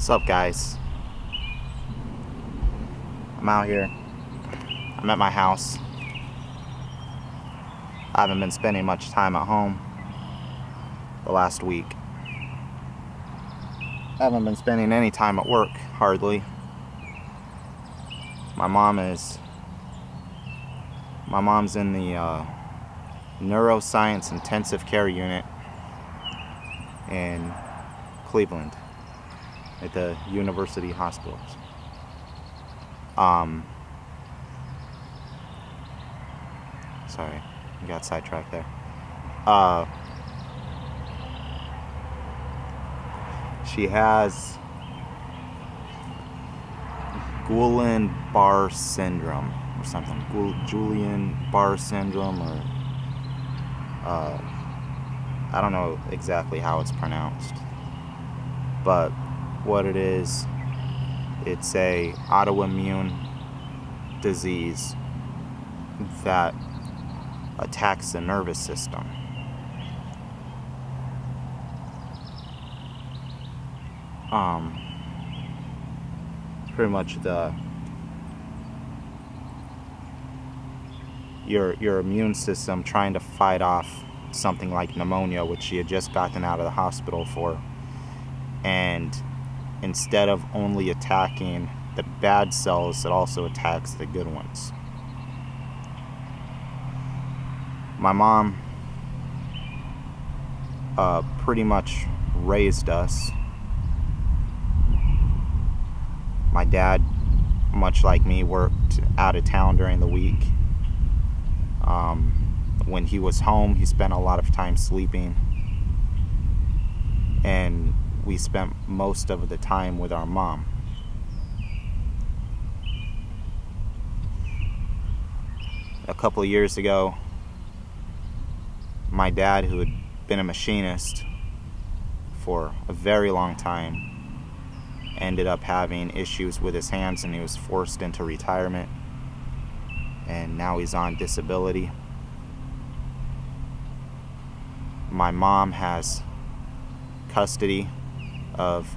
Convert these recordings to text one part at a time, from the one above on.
What's up, guys? I'm out here. I'm at my house. I haven't been spending much time at home the last week. I haven't been spending any time at work, hardly. My mom's in the neuroscience intensive care unit in Cleveland at the university hospitals. Sorry, I got sidetracked there. She has Guillain-Barre Syndrome or something. Guillain-Barre Syndrome, or I don't know exactly how it's pronounced. But what it is, it's a autoimmune disease that attacks the nervous system. Pretty much your immune system trying to fight off something like pneumonia, which she had just gotten out of the hospital for, and instead of only attacking the bad cells, it also attacks the good ones. My mom pretty much raised us. My dad, much like me, worked out of town during the week. When he was home, he spent a lot of time sleeping, and we spent most of the time with our mom. A couple of years ago, my dad, who had been a machinist for a very long time, ended up having issues with his hands, and he was forced into retirement, and now he's on disability. My mom has custody of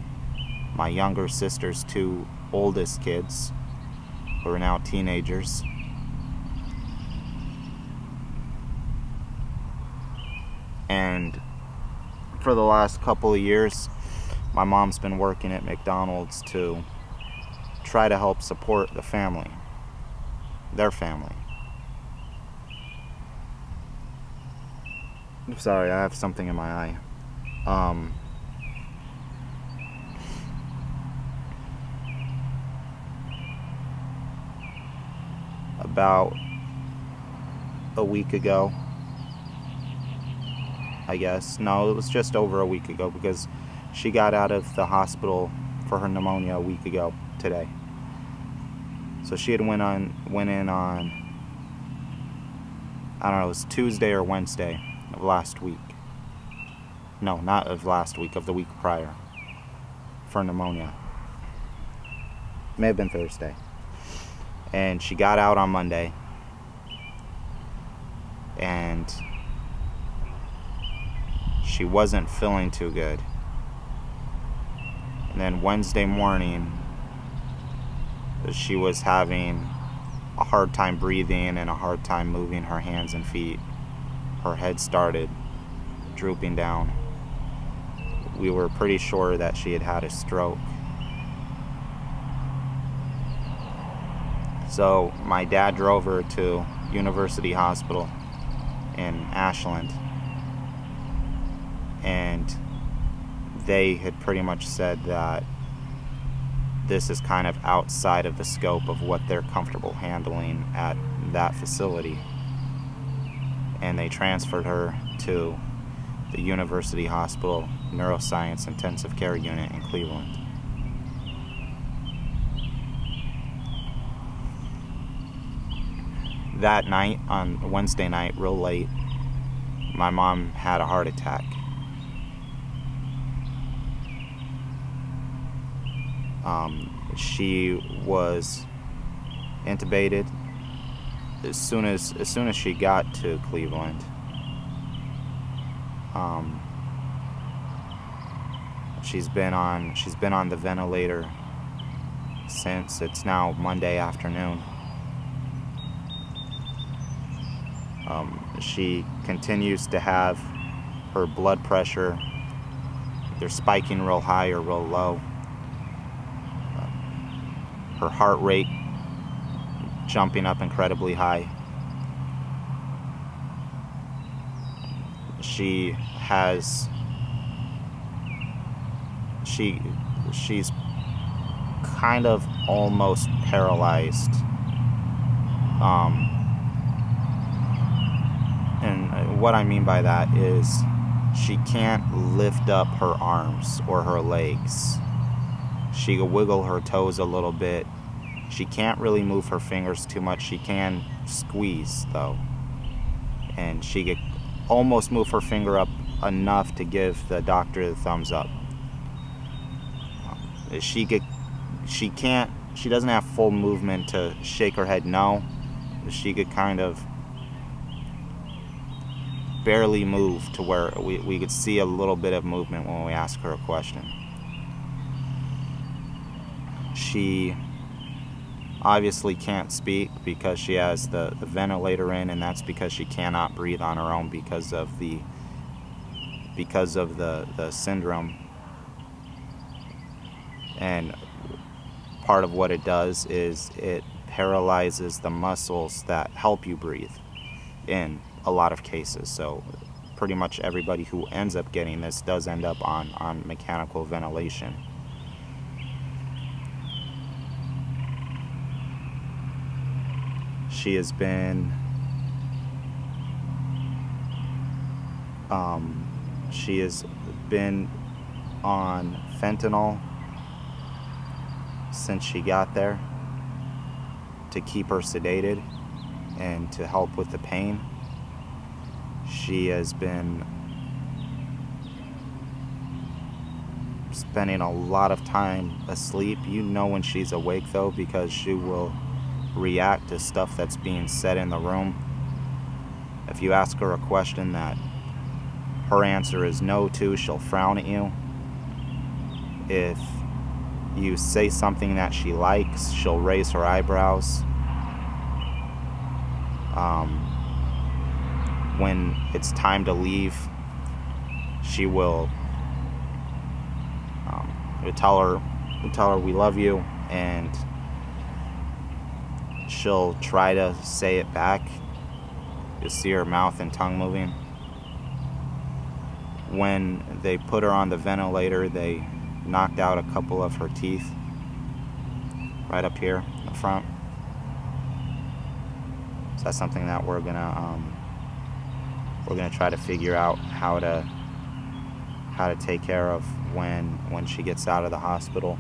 my younger sister's two oldest kids, who are now teenagers. And for the last couple of years, my mom's been working at McDonald's to try to help support the family, their family. I'm sorry, I have something in my eye. About a week ago, I guess. No, it was just over a week ago, because she got out of the hospital for her pneumonia a week ago today. So she had went in on, I don't know, it was Tuesday or Wednesday of last week. No, not of last week, of the week prior, for pneumonia. May have been Thursday. And she got out on Monday, and she wasn't feeling too good. And then Wednesday morning, she was having a hard time breathing and a hard time moving her hands and feet. Her head started drooping down. We were pretty sure that she had had a stroke. So my dad drove her to University Hospital in Ashland, and they had pretty much said that this is kind of outside of the scope of what they're comfortable handling at that facility. And they transferred her to the University Hospital Neuroscience Intensive Care Unit in Cleveland. That night, on Wednesday night, real late, my mom had a heart attack. She was intubated as soon as she got to Cleveland. She's been on the ventilator since it's now Monday afternoon. She continues to have her blood pressure either spiking real high or real low. Her heart rate jumping up incredibly high. She's kind of almost paralyzed. And what I mean by that is she can't lift up her arms or her legs. She can wiggle her toes a little bit. She can't really move her fingers too much. She can squeeze though. And she could almost move her finger up enough to give the doctor the thumbs up. She doesn't have full movement to shake her head no. She could kind of barely move to where we could see a little bit of movement when we ask her a question. She obviously can't speak because she has the ventilator in, and that's because she cannot breathe on her own because of the syndrome. And part of what it does is it paralyzes the muscles that help you breathe in a lot of cases. So pretty much everybody who ends up getting this does end up on mechanical ventilation. She has been on fentanyl since she got there to keep her sedated and to help with the pain. She has been spending a lot of time asleep. You know when she's awake though, because she will react to stuff that's being said in the room. If you ask her a question that her answer is no to, she'll frown at you. If you say something that she likes, she'll raise her eyebrows. When it's time to leave, she will tell her we love you, and she'll try to say it back. You'll see her mouth and tongue moving. When they put her on the ventilator, they knocked out a couple of her teeth right up here in the front. So that's something that we're gonna try to figure out how to take care of when she gets out of the hospital.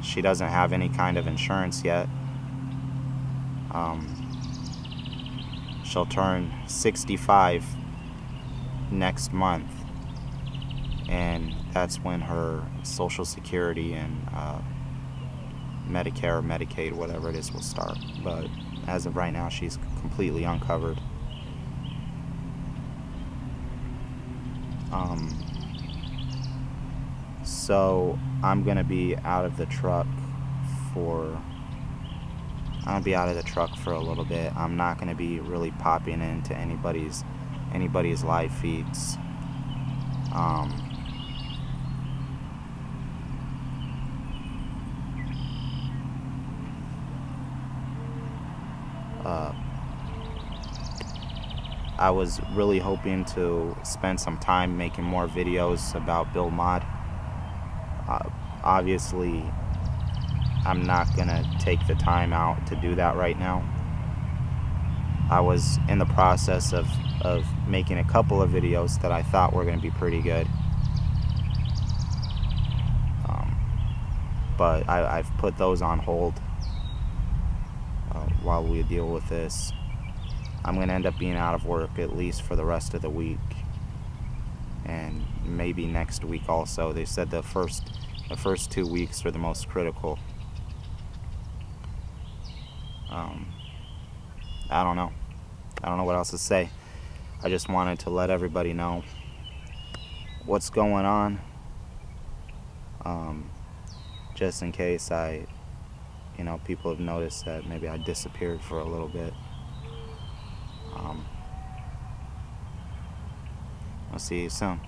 She doesn't have any kind of insurance yet. She'll turn 65 next month, and that's when her Social Security and Medicare or Medicaid, whatever it is, will start. But as of right now, she's completely uncovered. So I'm gonna be out of the truck for a little bit. I'm not gonna be really popping into anybody's live feeds. I was really hoping to spend some time making more videos about Bill Mod. Obviously, I'm not gonna take the time out to do that right now. I was in the process of making a couple of videos that I thought were gonna be pretty good. But I've put those on hold while we deal with this. I'm going to end up being out of work at least for the rest of the week, and maybe next week also. They said the first 2 weeks are the most critical. I don't know what else to say. I just wanted to let everybody know what's going on. just in case people have noticed that maybe I disappeared for a little bit. I'll see you soon.